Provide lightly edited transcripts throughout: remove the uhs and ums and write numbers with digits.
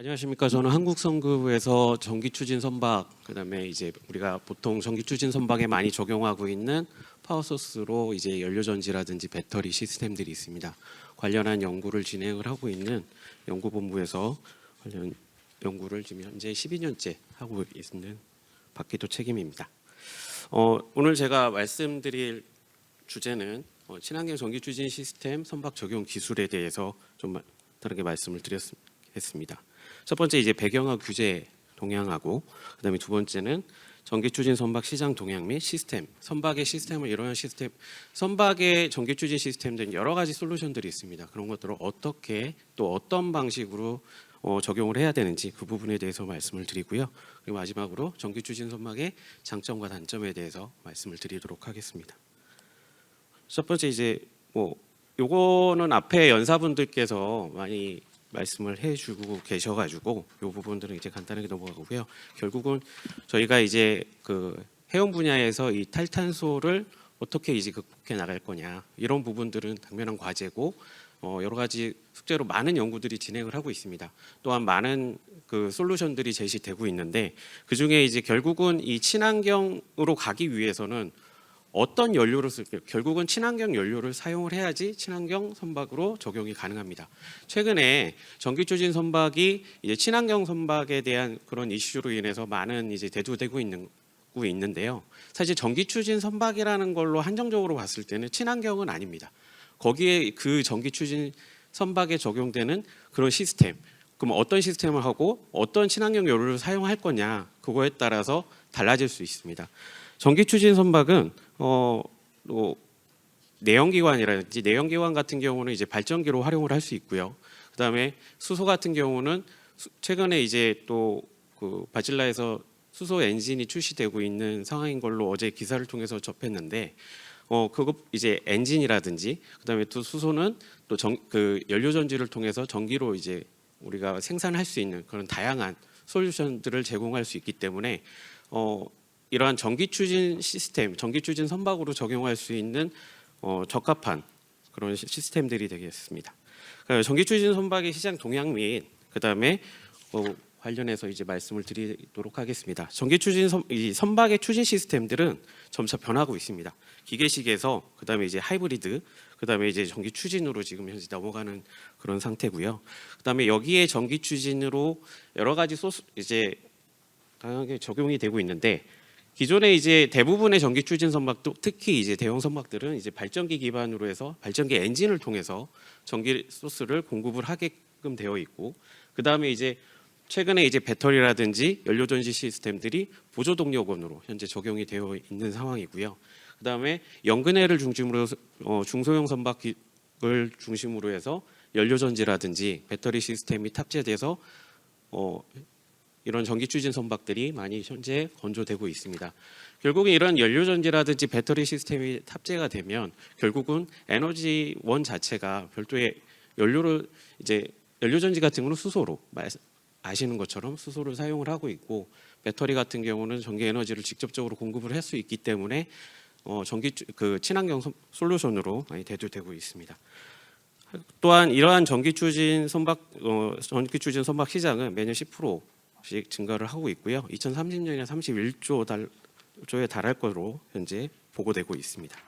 안녕하십니까. 저는 한국성급에서 전기추진 선박, 그다음에 이제 우리가 보통 전기추진 선박에 많이 적용하고 있는 파워소스로 이제 연료전지라든지 배터리 시스템들이 있습니다. 관련한 연구를 진행을 하고 있는 연구본부에서 관련 연구를 지금 현재 12년째 하고 있는 박기도 책임입니다. 오늘 제가 말씀드릴 주제는 친환경 전기추진 시스템 선박 적용 기술에 대해서 좀 다르게 말씀을 드렸습니다. 첫 번째 이제 배경화 규제 동향하고, 그다음에 두 번째는 전기추진 선박 시장 동향 및 시스템, 선박의 시스템을 이루는 시스템, 선박의 전기추진 시스템 등 여러 가지 솔루션들이 있습니다. 그런 것들을 어떻게 또 어떤 방식으로 적용을 해야 되는지 그 부분에 대해서 말씀을 드리고요. 그리고 마지막으로 전기추진 선박의 장점과 단점에 대해서 말씀을 드리도록 하겠습니다. 첫 번째 이제 요거는 앞에 연사분들께서 많이 말씀을 해주고 계셔가지고 이 부분들은 이제 간단하게 넘어가고요. 결국은 저희가 이제 그 해운 분야에서 이 탈탄소를 어떻게 이제 극복해 나갈 거냐, 이런 부분들은 당면한 과제고 여러 가지 숙제로 많은 연구들이 진행을 하고 있습니다. 또한 많은 그 솔루션들이 제시되고 있는데, 그 중에 이제 결국은 이 친환경으로 가기 위해서는 어떤 연료를 쓸까요? 결국은 친환경 연료를 사용을 해야지 친환경 선박으로 적용이 가능합니다. 최근에 전기추진 선박이 이제 친환경 선박에 대한 그런 이슈로 인해서 많은 이제 대두되고 있는데요. 사실 전기추진 선박이라는 걸로 한정적으로 봤을 때는 친환경은 아닙니다. 거기에 그 전기추진 선박에 적용되는 그런 시스템, 그럼 어떤 시스템을 하고 어떤 친환경 연료를 사용할 거냐, 그거에 따라서 달라질 수 있습니다. 전기추진 선박은 내연기관이라든지 내연기관 같은 경우는 이제 발전기로 활용을 할 수 있고요. 그다음에 수소 같은 경우는 최근에 이제 또 그 바질라에서 수소 엔진이 출시되고 있는 상황인 걸로 어제 기사를 통해서 접했는데, 그거 이제 엔진이라든지 그다음에 또 수소는 또 그 연료전지를 통해서 전기로 이제 우리가 생산할 수 있는 그런 다양한 솔루션들을 제공할 수 있기 때문에 이러한 전기추진 시스템, 전기추진 선박으로 적용할 수 있는 적합한 그런 시스템들이 되겠습니다. 전기추진 선박의 시장 동향 및 그다음에 관련해서 이제 말씀을 드리도록 하겠습니다. 전기추진 이 선박의 추진 시스템들은 점차 변하고 있습니다. 기계식에서 그다음에 이제 하이브리드, 그다음에 이제 전기추진으로 지금 현재 넘어가는 그런 상태고요. 그다음에 여기에 전기추진으로 여러 가지 소스 이제 다양하게 적용이 되고 있는데, 기존에 이제 대부분의 전기추진 선박도 특히 이제 대형 선박들은 이제 발전기 기반으로 해서 발전기 엔진을 통해서 전기 소스를 공급을 하게끔 되어 있고, 그 다음에 이제 최근에 이제 배터리라든지 연료전지 시스템들이 보조 동력원으로 현재 적용이 되어 있는 상황이고요. 그 다음에 연근해를 중심으로 중소형 선박을 중심으로 해서 연료전지라든지 배터리 시스템이 탑재돼서 이런 전기추진 선박들이 많이 현재 건조되고 있습니다. 결국은 이런 연료전지라든지 배터리 시스템이 탑재가 되면 결국은 에너지원 자체가 별도의 연료를 이제 연료전지 같은 경우는 수소로 아시는 것처럼 수소를 사용을 하고 있고, 배터리 같은 경우는 전기 에너지를 직접적으로 공급을 할 수 있기 때문에 친환경 솔루션으로 많이 대두되고 있습니다. 또한 이러한 전기추진 선박 시장은 매년 10%씩 증가를 하고 있고요. 2030년에 31조에 달할 것으로 현재 보고되고 있습니다.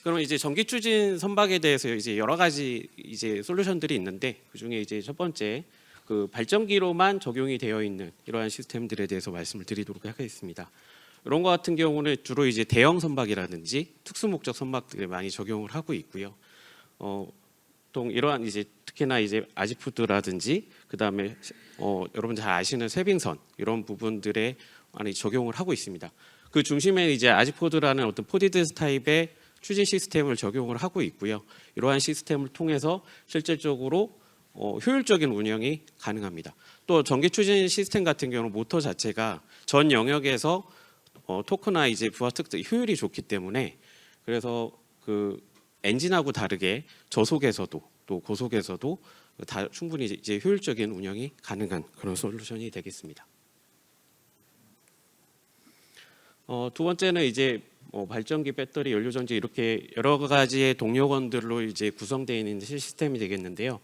그럼 이제 전기추진 선박에 대해서 이제 여러 가지 이제 솔루션들이 있는데, 그 중에 이제 첫 번째 그 발전기로만 적용이 되어 있는 이러한 시스템들에 대해서 말씀을 드리도록 하겠습니다. 이런 것 같은 경우는 주로 이제 대형 선박이라든지 특수 목적 선박들에 많이 적용을 하고 있고요. 또 이러한 이제 특히나 이제 아지푸드라든지 그다음에 여러분 잘 아시는 쇄빙선, 이런 부분들에 많이 적용을 하고 있습니다. 그 중심에 이제 아지푸드라는 어떤 포디드 타입의 추진 시스템을 적용을 하고 있고요. 이러한 시스템을 통해서 실질적으로 효율적인 운영이 가능합니다. 또 전기 추진 시스템 같은 경우는 모터 자체가 전 영역에서 토크나 이제 부하 특성 효율이 좋기 때문에, 그래서 그 엔진하고 다르게 저속에서도 또 고속에서도 다 충분히 이제 효율적인 운영이 가능한 그런 솔루션이 되겠습니다. 두 번째는 이제 발전기, 배터리, 연료전지 이렇게 여러 가지의 동력원들로 이제 구성되어 있는 시스템이 되겠는데요.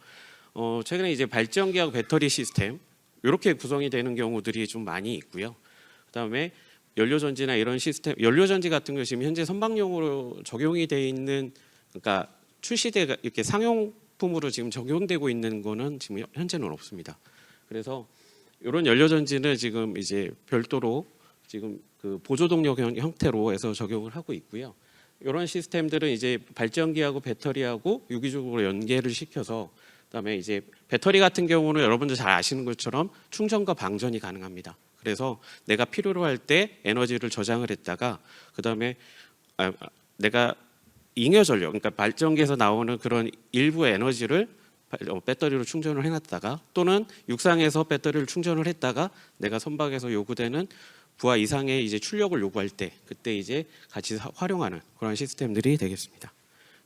최근에 이제 발전기하고 배터리 시스템 이렇게 구성이 되는 경우들이 좀 많이 있고요. 그다음에 연료전지나 이런 시스템, 연료전지 같은 거 지금 현재 선박용으로 적용이 돼 있는, 그러니까 출시돼 이렇게 상용품으로 지금 적용되고 있는 거는 지금 현재는 없습니다. 그래서 이런 연료전지는 지금 이제 별도로 지금 그 보조동력 형태로 해서 적용을 하고 있고요. 이런 시스템들은 이제 발전기하고 배터리하고 유기적으로 연계를 시켜서, 그다음에 이제 배터리 같은 경우는 여러분들 잘 아시는 것처럼 충전과 방전이 가능합니다. 그래서 내가 필요로 할 때 에너지를 저장을 했다가, 그다음에 내가 잉여 전력, 그러니까 발전기에서 나오는 그런 일부 에너지를 배터리로 충전을 해놨다가, 또는 육상에서 배터리를 충전을 했다가 내가 선박에서 요구되는 부하 이상의 이제 출력을 요구할 때 그때 이제 같이 활용하는 그런 시스템들이 되겠습니다.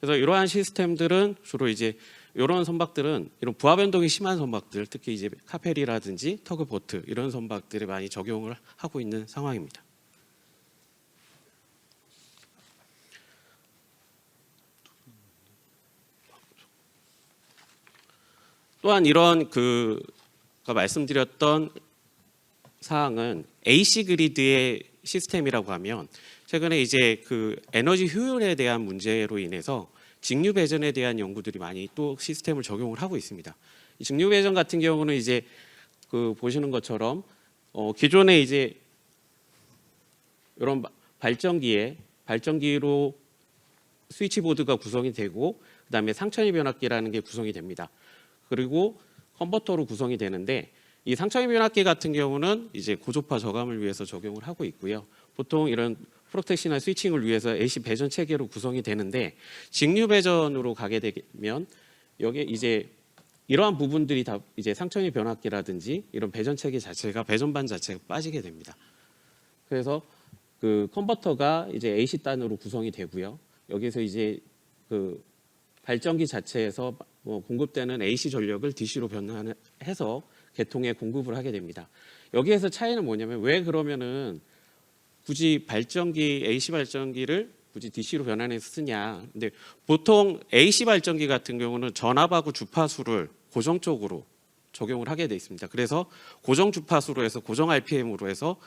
그래서 이러한 시스템들은 주로 이제 이런 선박들은 이런 부하 변동이 심한 선박들, 특히 이제 카페리라든지 터그보트 이런 선박들에 많이 적용을 하고 있는 상황입니다. 또한 이런 말씀드렸던 사항은 AC 그리드의 시스템이라고 하면, 최근에 이제 그 에너지 효율에 대한 문제로 인해서 직류 배전에 대한 연구들이 많이 또 시스템을 적용을 하고 있습니다. 이 직류 배전 같은 경우는 이제 그 보시는 것처럼 기존에 이제 이런 발전기로 스위치보드가 구성이 되고, 그다음에 상천위 변압기라는 게 구성이 됩니다. 그리고 컨버터로 구성이 되는데, 이 상천위 변압기 같은 경우는 이제 고조파 저감을 위해서 적용을 하고 있고요. 보통 이런 프로텍시나 스위칭을 위해서 AC 배전 체계로 구성이 되는데, 직류 배전으로 가게 되면 여기에 이제 이러한 부분들이 다 이제 상천위 변압기라든지 이런 배전 체계 자체가, 배전반 자체가 빠지게 됩니다. 그래서 그 컨버터가 이제 AC 단으로 구성이 되고요. 여기서 이제 그 발전기 자체에서 공급되는 AC 전력을 DC로 변환해서 계통에 공급을 하게 됩니다. 여기에서 차이는 뭐냐면, 왜 그러면은 굳이 AC 발전기를 굳이 DC로 변환해서 쓰냐. 근데 보통 AC 발전기 같은 경우는 전압하고 주파수를 고정적으로 적용을 하게 돼 있습니다. 그래서 고정 주파수로 해서 고정 RPM으로 해서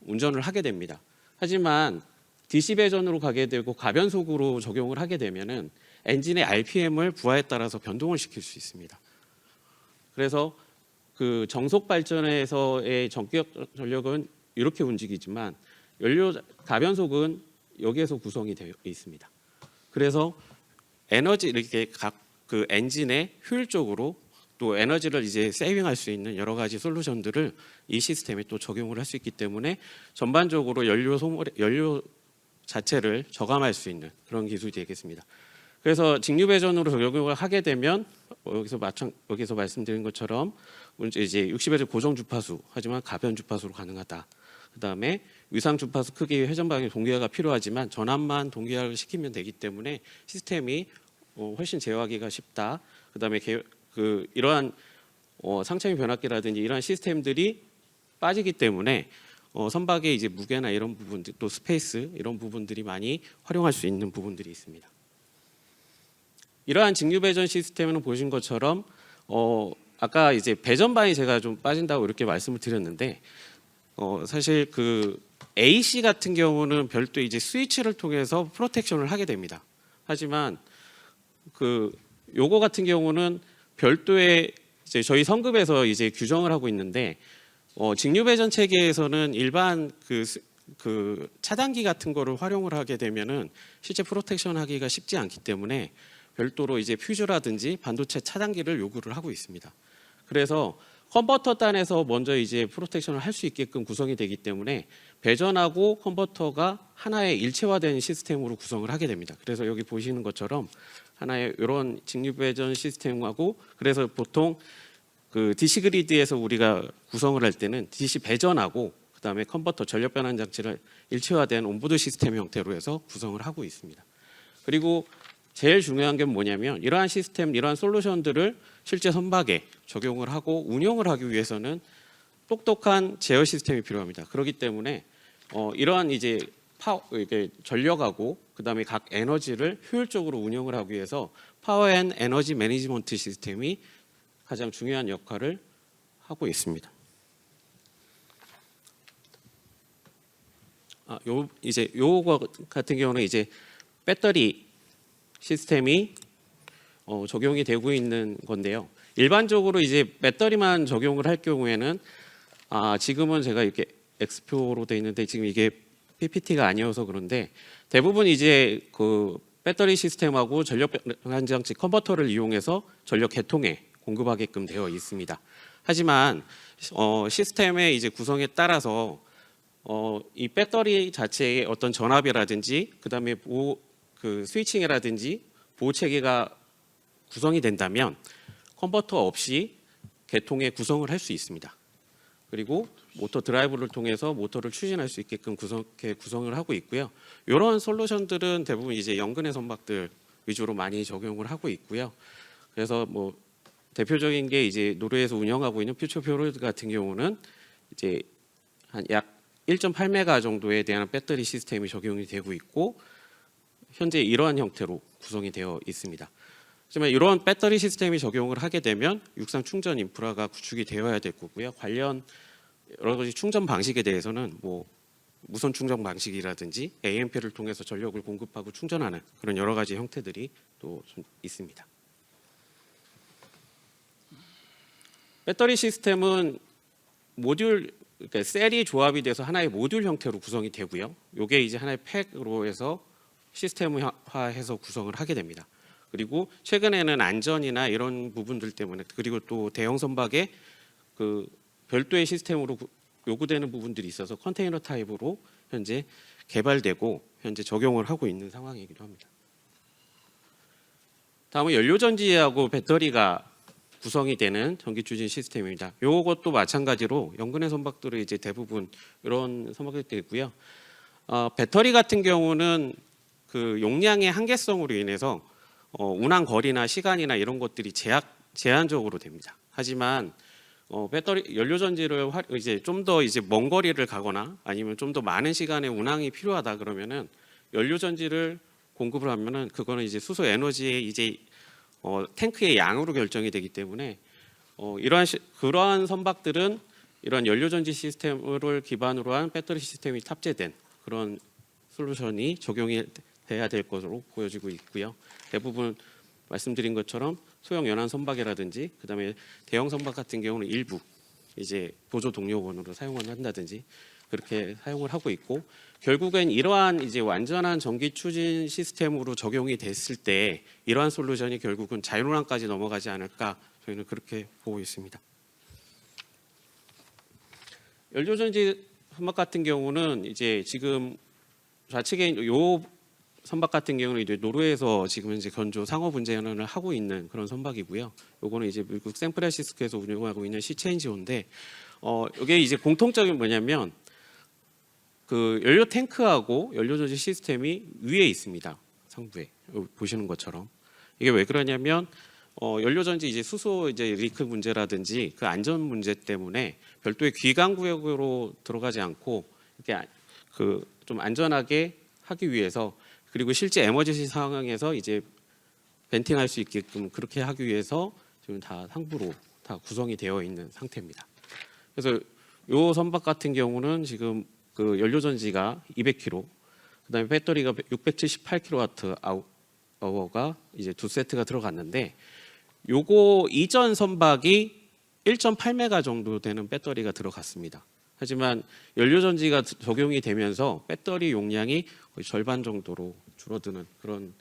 운전을 하게 됩니다. 하지만 DC 배전으로 가게 되고 가변속으로 적용을 하게 되면은 엔진의 RPM을 부하에 따라서 변동을 시킬 수 있습니다. 그래서 그 정속 발전에서의 전기력 전력은 이렇게 움직이지만 가변속은 여기에서 구성이 되어 있습니다. 그래서 에너지 이렇게 각 그 엔진에 효율적으로 또 에너지를 이제 세이빙할 수 있는 여러 가지 솔루션들을 이 시스템에 또 적용을 할 수 있기 때문에 전반적으로 연료 자체를 저감할 수 있는 그런 기술이 되겠습니다. 그래서 직류 배전으로 적용을 하게 되면 여기서 말씀드린 것처럼 이제 60Hz 고정 주파수, 하지만 가변 주파수로 가능하다. 그다음에 위상 주파수 크기 회전 방향 동기화가 필요하지만 전압만 동기화를 시키면 되기 때문에 시스템이 훨씬 제어하기가 쉽다. 그다음에 이러한 상층 변압기라든지 이러한 시스템들이 빠지기 때문에 선박의 이제 무게나 이런 부분들, 또 스페이스 이런 부분들이 많이 활용할 수 있는 부분들이 있습니다. 이러한 직류 배전 시스템은 보신 것처럼 아까 이제 배전반이 제가 좀 빠진다고 이렇게 말씀을 드렸는데, 사실 그 AC 같은 경우는 별도 이제 스위치를 통해서 프로텍션을 하게 됩니다. 하지만 요거 같은 경우는 별도의 이제 저희 성급에서 이제 규정을 하고 있는데, 직류 배전 체계에서는 일반 그 차단기 같은 거를 활용을 하게 되면은 실제 프로텍션 하기가 쉽지 않기 때문에 별도로 이제 퓨즈라든지 반도체 차단기를 요구를 하고 있습니다. 그래서 컨버터 단에서 먼저 이제 프로텍션을 할 수 있게끔 구성이 되기 때문에 배전하고 컨버터가 하나의 일체화된 시스템으로 구성을 하게 됩니다. 그래서 여기 보시는 것처럼 하나의 이런 직류 배전 시스템하고, 그래서 보통 그 DC 그리드에서 우리가 구성을 할 때는 DC 배전하고 그다음에 컨버터 전력 변환 장치를 일체화된 온보드 시스템 형태로 해서 구성을 하고 있습니다. 그리고 제일 중요한 게 뭐냐면, 이러한 시스템, 이러한 솔루션들을 실제 선박에 적용을 하고 운영을 하기 위해서는 똑똑한 제어 시스템이 필요합니다. 그렇기 때문에 이러한 이제 이게 전력하고 그다음에 각 에너지를 효율적으로 운영을 하기 위해서 파워 앤 에너지 매니지먼트 시스템이 가장 중요한 역할을 하고 있습니다. 요거 같은 경우는 이제 배터리 시스템이 적용이 되고 있는 건데요. 일반적으로 이제 배터리만 적용을 할 경우에는 지금은 제가 이렇게 X표로 돼 있는데 지금 이게 PPT가 아니어서 그런데 대부분 이제 그 배터리 시스템하고 전력 변환 장치 컨버터를 이용해서 전력 계통에 공급하게끔 되어 있습니다. 하지만 시스템의 이제 구성에 따라서 이 배터리 자체의 어떤 전압이라든지 그다음에 그 스위칭이라든지 보호 체계가 구성이 된다면 컨버터 없이 계통의 구성을 할 수 있습니다. 그리고 모터 드라이브를 통해서 모터를 추진할 수 있게끔 구성을 하고 있고요. 이런 솔루션들은 대부분 이제 연근의 선박들 위주로 많이 적용을 하고 있고요. 그래서 뭐 대표적인 게 이제 노르웨이에서 운영하고 있는 퓨처퓨어로드 같은 경우는 이제 한 약 1.8메가 정도에 대한 배터리 시스템이 적용이 되고 있고 현재 이러한 형태로 구성이 되어 있습니다. 하지만 이런 배터리 시스템이 적용을 하게 되면 육상 충전 인프라가 구축이 되어야 될 거고요. 관련 여러 가지 충전 방식에 대해서는 뭐 무선 충전 방식이라든지 AMP를 통해서 전력을 공급하고 충전하는 그런 여러 가지 형태들이 또 좀 있습니다. 배터리 시스템은 모듈, 그러니까 셀이 조합이 돼서 하나의 모듈 형태로 구성이 되고요. 이게 이제 하나의 팩으로 해서 시스템화해서 구성을 하게 됩니다. 그리고 최근에는 안전이나 이런 부분들 때문에 그리고 또 대형 선박에 그 별도의 시스템으로 요구되는 부분들이 있어서 컨테이너 타입으로 현재 개발되고 현재 적용을 하고 있는 상황이기도 합니다. 다음은 연료전지하고 배터리가 구성이 되는 전기 추진 시스템입니다. 이것도 마찬가지로 연근의 선박들은 이제 대부분 이런 선박들이 있고요. 배터리 같은 경우는 그 용량의 한계성으로 인해서 운항 거리나 시간이나 이런 것들이 제한적으로 됩니다. 하지만 배터리 연료전지를 이제 좀 더 이제 먼 거리를 가거나 아니면 좀 더 많은 시간의 운항이 필요하다 그러면은 연료전지를 공급을 하면은 그거는 이제 수소 에너지의 이제 탱크의 양으로 결정이 되기 때문에 그러한 선박들은 이러한 연료전지 시스템을 기반으로 한 배터리 시스템이 탑재된 그런 솔루션이 적용이 돼야 될 것으로 보여지고 있고요. 대부분 말씀드린 것처럼 소형 연안 선박이라든지 그다음에 대형 선박 같은 경우는 일부 이제 보조 동력원으로 사용을 한다든지 그렇게 사용을 하고 있고 결국엔 이러한 이제 완전한 전기 추진 시스템으로 적용이 됐을 때 이러한 솔루션이 결국은 자율운항까지 넘어가지 않을까 저희는 그렇게 보고 있습니다. 연료전지 선박 같은 경우는 이제 지금 좌측에 요 선박 같은 경우는 이제 노르웨이에서 지금 이제 건조 상업 운전을 하고 있는 그런 선박이고요. 요거는 이제 미국 샌프란시스코에서 운영하고 있는 시체인지호인데 이게 이제 공통점이 뭐냐면 그 연료 탱크하고 연료전지 시스템이 위에 있습니다. 상부에 보시는 것처럼 이게 왜 그러냐면 연료전지 이제 수소 이제 리크 문제라든지 그 안전 문제 때문에 별도의 귀관 구역으로 들어가지 않고 이렇게 그 좀 안전하게 하기 위해서 그리고 실제 에머전시 상황에서 이제 벤팅할 수 있게끔 그렇게 하기 위해서 지금 다 상부로 다 구성이 되어 있는 상태입니다. 그래서 요 선박 같은 경우는 지금 그 연료전지가 200kg, 그다음에 배터리가 678kWh가 이제 두 세트가 들어갔는데 요거 이전 선박이 1.8메가 정도 되는 배터리가 들어갔습니다. 하지만 연료전지가 적용이 되면서 배터리 용량이 거의 절반 정도로 줄어드는 그런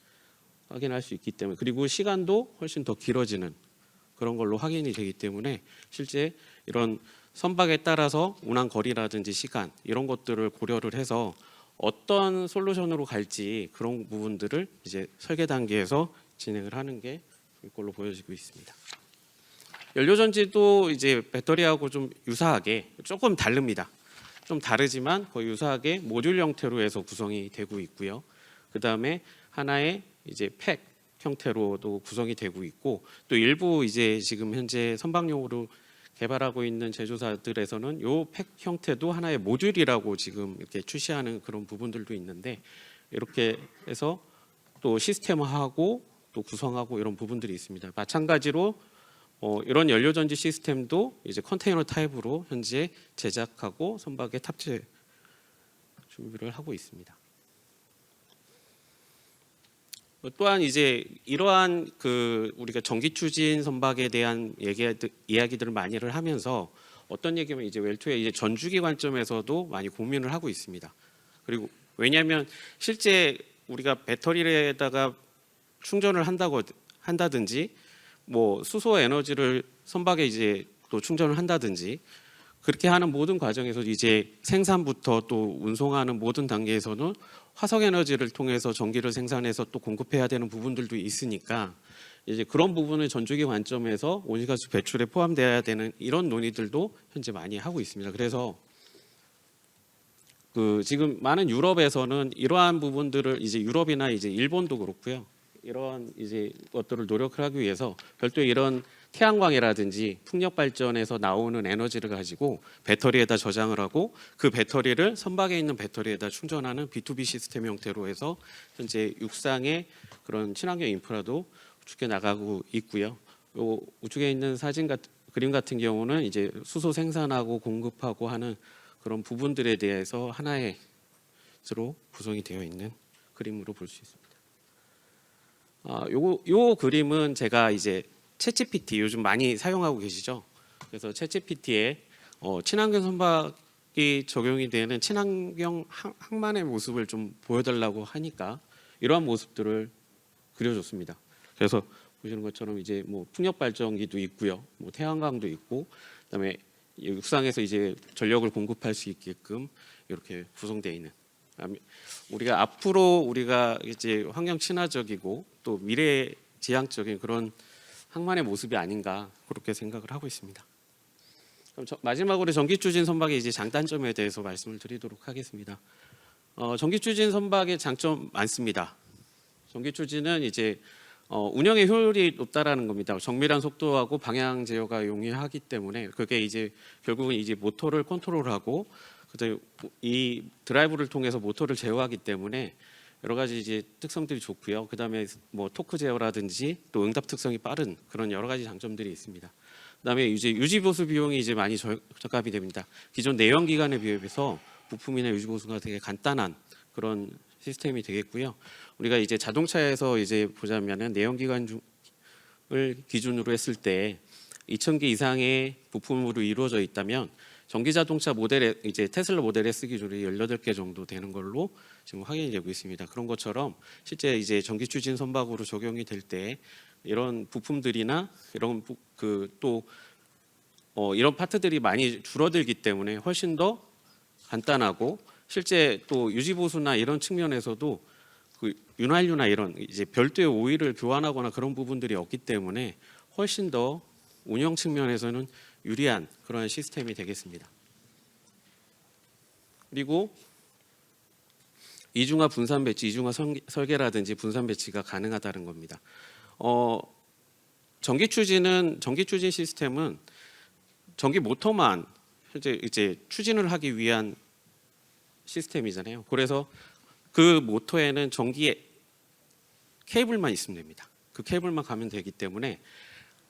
확인할 수 있기 때문에 그리고 시간도 훨씬 더 길어지는 그런 걸로 확인이 되기 때문에 실제 이런 선박에 따라서 운항 거리라든지 시간 이런 것들을 고려를 해서 어떤 솔루션으로 갈지 그런 부분들을 이제 설계 단계에서 진행을 하는 게 이걸로 보여지고 있습니다. 연료전지도 이제 배터리하고 좀 유사하게 조금 다릅니다. 좀 다르지만 거의 유사하게 모듈 형태로 해서 구성이 되고 있고요. 그 다음에 하나의 이제 팩 형태로도 구성이 되고 있고 또 일부 이제 지금 현재 선박용으로 개발하고 있는 제조사들에서는 요 팩 형태도 하나의 모듈이라고 지금 이렇게 출시하는 그런 부분들도 있는데 이렇게 해서 또 시스템화하고 또 구성하고 이런 부분들이 있습니다. 마찬가지로 이런 연료 전지 시스템도 이제 컨테이너 타입으로 현재 제작하고 선박에 탑재 준비를 하고 있습니다. 또한 이제 이러한 우리가 전기 추진 선박에 대한 이야기들을 많이를 하면서 어떤 얘기면 이제 웰투의 이제 전주기 관점에서도 많이 고민을 하고 있습니다. 그리고 왜냐하면 실제 우리가 배터리에다가 충전을 한다든지 뭐 수소 에너지를 선박에 이제 또 충전을 한다든지 그렇게 하는 모든 과정에서 이제 생산부터 또 운송하는 모든 단계에서는 화석 에너지를 통해서 전기를 생산해서 또 공급해야 되는 부분들도 있으니까 이제 그런 부분을 전주기 관점에서 온실가스 배출에 포함돼야 되는 이런 논의들도 현재 많이 하고 있습니다. 그래서 지금 많은 유럽에서는 이러한 부분들을 이제 유럽이나 이제 일본도 그렇고요. 이러한 이제 것들을 노력을 하기 위해서 별도의 이런 태양광이라든지 풍력 발전에서 나오는 에너지를 가지고 배터리에다 저장을 하고 그 배터리를 선박에 있는 배터리에다 충전하는 B2B 시스템 형태로 해서 현재 육상의 그런 친환경 인프라도 구축해 나가고 있고요. 요 우측에 있는 그림 같은 경우는 이제 수소 생산하고 공급하고 하는 그런 부분들에 대해서 하나의 로 구성이 되어 있는 그림으로 볼 수 있습니다. 요 그림은 제가 이제 챗GPT 요즘 많이 사용하고 계시죠. 그래서 챗GPT에 친환경 선박이 적용이 되는 친환경 항만의 모습을 좀 보여달라고 하니까 이러한 모습들을 그려줬습니다. 그래서 보시는 것처럼 이제 뭐 풍력 발전기도 있고요, 뭐 태양광도 있고, 그다음에 육상에서 이제 전력을 공급할 수 있게끔 이렇게 구성되어 있는. 우리가 앞으로 우리가 이제 환경 친화적이고 또 미래 지향적인 그런 항만의 모습이 아닌가 그렇게 생각을 하고 있습니다. 그럼 마지막으로 전기 추진 선박의 이제 장단점에 대해서 말씀을 드리도록 하겠습니다. 전기 추진 선박의 장점 많습니다. 전기 추진은 이제 운영의 효율이 높다라는 겁니다. 정밀한 속도하고 방향 제어가 용이하기 때문에 그게 이제 결국은 이제 모터를 컨트롤하고 이 드라이브를 통해서 모터를 제어하기 때문에 여러 가지 이제 특성들이 좋고요. 그다음에 뭐 토크 제어라든지 또 응답 특성이 빠른 그런 여러 가지 장점들이 있습니다. 그다음에 이제 유지 보수 비용이 이제 많이 절감이 됩니다. 기존 내연 기관에 비해서 부품이나 유지 보수가 되게 간단한 그런 시스템이 되겠고요. 우리가 이제 자동차에서 이제 보자면은 내연 기관을 기준으로 했을 때 2,000개 이상의 부품으로 이루어져 있다면 전기 자동차 모델에 이제 테슬라 모델 S 기준이 18개 정도 되는 걸로 지금 확인이 되고 있습니다. 그런 것처럼 실제 이제 전기 추진 선박으로 적용이 될 때 이런 부품들이나 이런 이런 파트들이 많이 줄어들기 때문에 훨씬 더 간단하고 실제 또 유지 보수나 이런 측면에서도 윤활유나 이런 이제 별도의 오일을 교환하거나 그런 부분들이 없기 때문에 훨씬 더 운영 측면에서는 유리한 그런 시스템이 되겠습니다. 그리고 이중화 분산 배치, 이중화 설계라든지 분산 배치가 가능하다는 겁니다. 전기 추진 시스템은 전기 모터만 현재 이제 추진을 하기 위한 시스템이잖아요. 그래서 그 모터에는 전기 케이블만 있으면 됩니다. 그 케이블만 가면 되기 때문에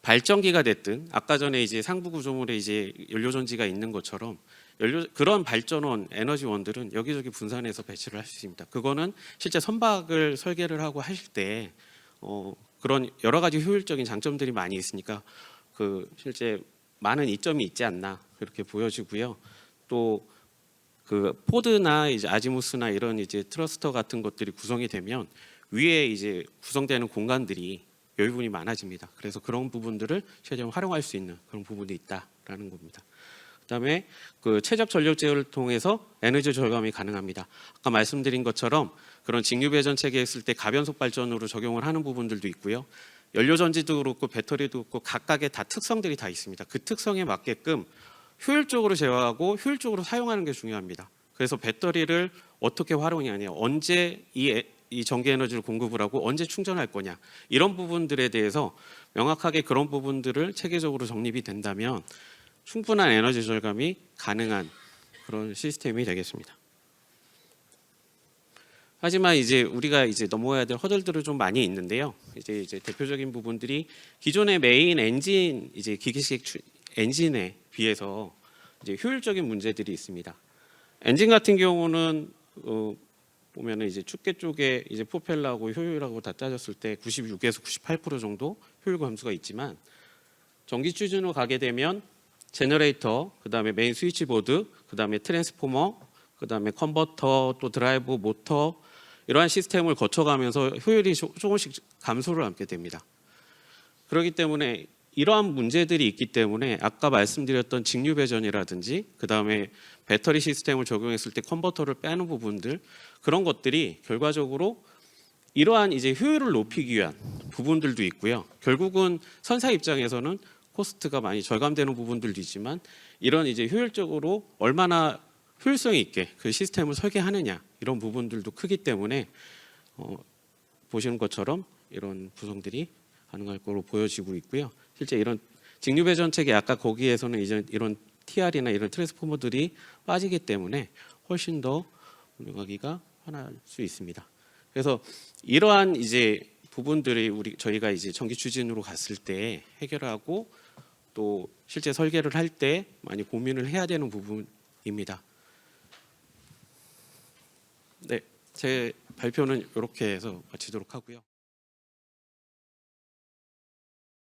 발전기가 됐든 아까 전에 이제 상부 구조물에 이제 연료 전지가 있는 것처럼 그런 발전원 에너지원들은 여기저기 분산해서 배치를 할 수 있습니다. 그거는 실제 선박을 설계를 하고 하실 때 그런 여러 가지 효율적인 장점들이 많이 있으니까 실제 많은 이점이 있지 않나 그렇게 보여지고요. 또 포드나 이제 아지무스나 이런 이제 트러스터 같은 것들이 구성이 되면 위에 이제 구성되는 공간들이 여유분이 많아집니다. 그래서 그런 부분들을 최대한 활용할 수 있는 그런 부분이 있다라는 겁니다. 그다음에 최적 전력 제어를 통해서 에너지 절감이 가능합니다. 아까 말씀드린 것처럼 그런 직류 배전 체계 했을 때 가변속 발전으로 적용을 하는 부분들도 있고요. 연료 전지도 그렇고 배터리도 그렇고 각각의 다 특성들이 다 있습니다. 그 특성에 맞게끔 효율적으로 제어하고 효율적으로 사용하는 게 중요합니다. 그래서 배터리를 어떻게 활용하냐, 언제 이 전기 에너지를 공급을 하고 언제 충전할 거냐 이런 부분들에 대해서 명확하게 그런 부분들을 체계적으로 정립이 된다면 충분한 에너지 절감이 가능한 그런 시스템이 되겠습니다. 하지만 이제 우리가 이제 넘어야 될 허들들은 좀 많이 있는데요. 이제 대표적인 부분들이 기존의 메인 엔진 이제 기계식 엔진에 비해서 이제 효율적인 문제들이 있습니다. 엔진 같은 경우는 보면은 이제 축계 쪽에 이제 프로펠러하고 효율하고 다 따졌을 때 96에서 98% 정도 효율 감소가 있지만 전기 추진으로 가게 되면 제너레이터, 그다음에 메인 스위치보드, 그다음에 트랜스포머, 그다음에 컨버터, 또 드라이브 모터 이러한 시스템을 거쳐가면서 효율이 조금씩 감소를 하게 됩니다. 그렇기 때문에 이러한 문제들이 있기 때문에 아까 말씀드렸던 직류 배전이라든지 그다음에 배터리 시스템을 적용했을 때 컨버터를 빼는 부분들 그런 것들이 결과적으로 이러한 이제 효율을 높이기 위한 부분들도 있고요. 결국은 선사 입장에서는 코스트가 많이 절감되는 부분들도 있지만 이런 이제 효율적으로 얼마나 효율성 있게 그 시스템을 설계하느냐 이런 부분들도 크기 때문에 보시는 것처럼 이런 구성들이 가능할 거로 보여지고 있고요. 실제 이런 직류 배전책이 아까 거기에서는 이제 이런 TR이나 이런 트랜스포머들이 빠지기 때문에 훨씬 더 운영하기가 편할 수 있습니다. 그래서 이러한 이제 부분들이 저희가 이제 전기 추진으로 갔을 때 해결하고 또 실제 설계를 할 때 많이 고민을 해야 되는 부분입니다. 네, 제 발표는 이렇게 해서 마치도록 하고요.